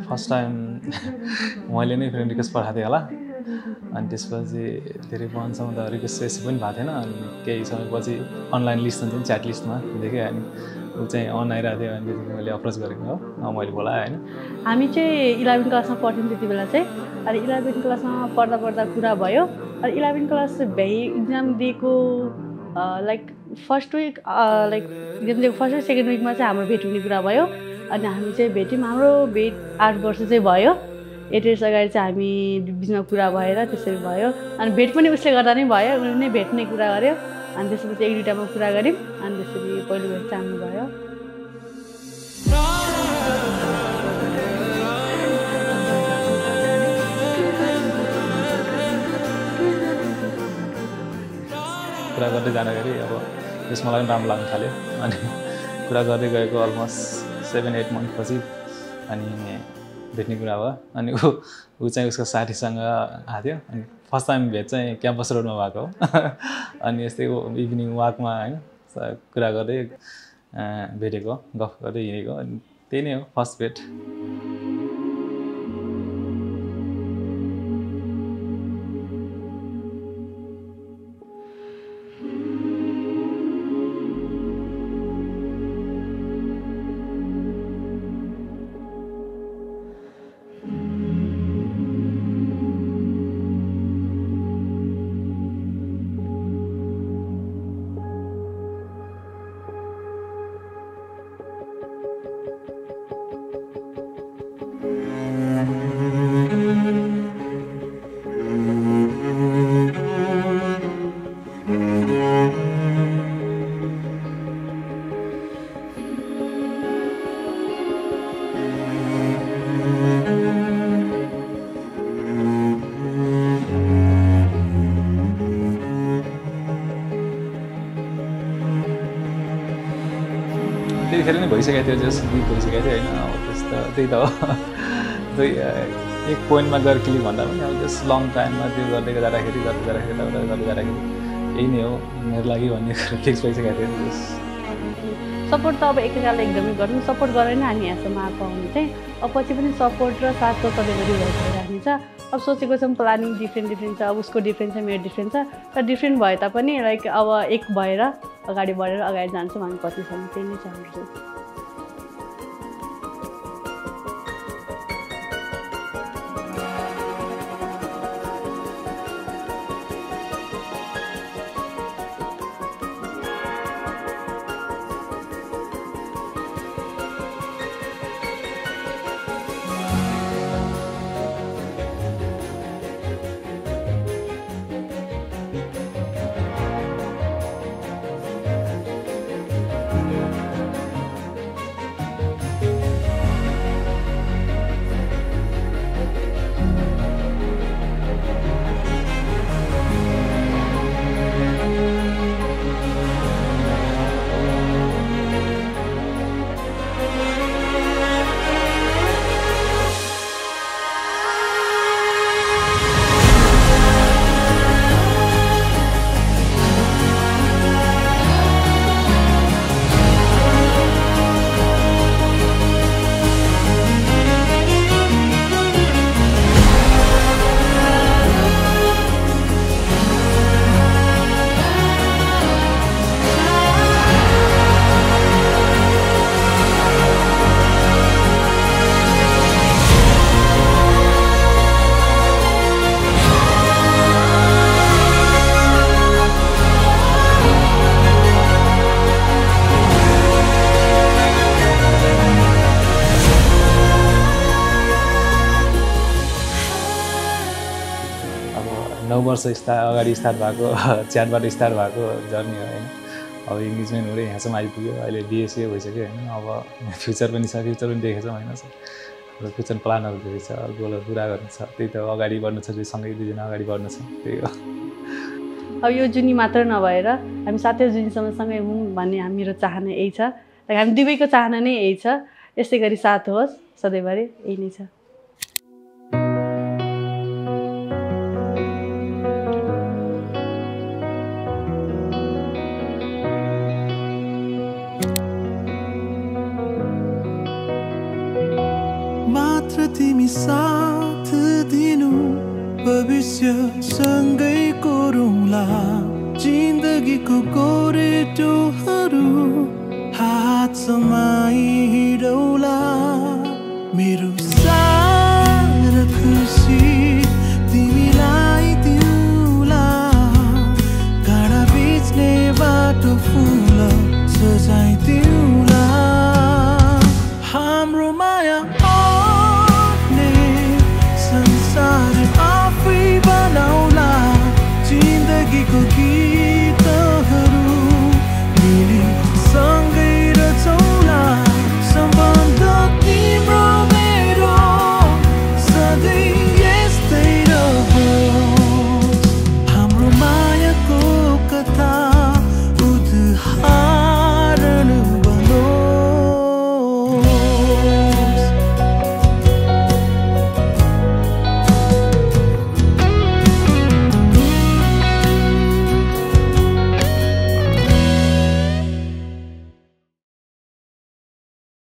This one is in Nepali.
फर्स्ट टाइम मैले नै फ्रेन्ड रिक्वेस्ट पठाएको थिएँ होला अनि त्यसपछि धेरै पन्छौँ त रिक्वेस्ट रेसिभ पनि भएको थिएन अनि केही समयपछि अनलाइन लिस्ट हुन्छ नि च्याट लिस्टमा देखेँ अनि ऊ चाहिँ अन आइरहेको थियो अनि त्यतिखेर मैले अप्रोच गरेको हो मैले बोलाएँ होइन हामी चाहिँ 11 क्लासमा पढ्थ्यौँ त्यति बेला चाहिँ अनि 11 क्लासमा पढ्दा पढ्दा कुरा भयो अनि 11 क्लास भ्याइ इक्जाम दिएको like first week like exam दिएको फर्स्ट विक सेकेन्ड विकमा चाहिँ हाम्रो भेट हुने कुरा भयो अनि हामी चाहिँ भेट्यौँ हाम्रो भेट 8 वर्ष चाहिँ भयो 8 इयर्स अगाडि चाहिँ हामी बिचमा कुरा भएर त्यसरी भयो अनि भेट पनि उसले गर्दा नै भयो उसले नै भेट्ने कुरा गर्यो अनि त्यसपछि एक दुईवटामा कुरा गऱ्यौँ अनि त्यसरी पहिलो भेट चाहिँ हाम्रो भयो कुरा गर्दै जाँदाखेरि अब त्यसमा मलाई पनि राम्रो लाग्न थाल्यो अनि कुरा गर्दै गएको अलमोस्ट 7-8 मन्थपछि अनि भेट्ने कुरा भयो अनि ऊ चाहिँ उसको साथीसँग आएको थियो अनि फर्स्ट टाइम भेट चाहिँ क्याम्पस रोडमा भएको हो अनि यस्तै इभिनिङ वाकमा होइन कुरा गर्दै भेटेको गफ गर्दै हिँडेको अनि त्यही नै हो फर्स्ट भेट त्यतिखेर नै भइसकेको थियो जस गीत भइसकेको थियो होइन अब त्यही त हो एक पोइन्टमा गएर क्लिक भन्दा पनि अब जस लङ टाइममा त्यो गर्दै जाँदाखेरि यही नै हो मेरो लागि भन्ने फिक्स भइसकेको थियो जस सपोर्ट त अब एकअर्कालाई एकदमै गर्नु सपोर्ट गरेर नै हामी यहाँसम्म आएको आउनु चाहिँ अब पछि पनि सपोर्ट र साथ त सधैँभरि भइरहेको छ अब सोचेको छौँ प्लानिङ डिफ्रेन्ट छ अब उसको डिफ्रेन्ट छ मेरो डिफ्रेन्ट छ र डिफ्रेन्ट भए तापनि लाइक अब एक भएर अगाडि बढेर अगाडि जान्छौँ हामी कतिसम्म त्यही नै छ हाम्रो चाहिँ वर्ष अगाडि स्टार्ट भएको च्याटबाट स्टार्ट भएको जर्नी हो होइन अब इङ्गेजमेन्ट हुँदै यहाँसम्म आइपुग्यो अहिले बिएसए भइसक्यो होइन अब फ्युचर पनि छ फ्युचर पनि देखेछौँ होइन फ्युचर प्लानहरू धेरै छ गोलहरू पुरा गर्नु छ त्यही त अगाडि बढ्नु छ सँगै दुईजना अगाडि बढ्नु छ त्यही हो अब यो जुनी मात्र नभएर हामी साथीहरू जुनीसम्म सँगै हौँ भन्ने मेरो चाहना यही छ हामी दुवैको चाहना नै यही छ यसै गरी साथ होस् सधैँभरि यही नै छ मात्र तिमी साथ दिनु भविष्य सँगै कोरौँला जिन्दगीको गोरेटोहरू हात समाई हिँडौला मेरो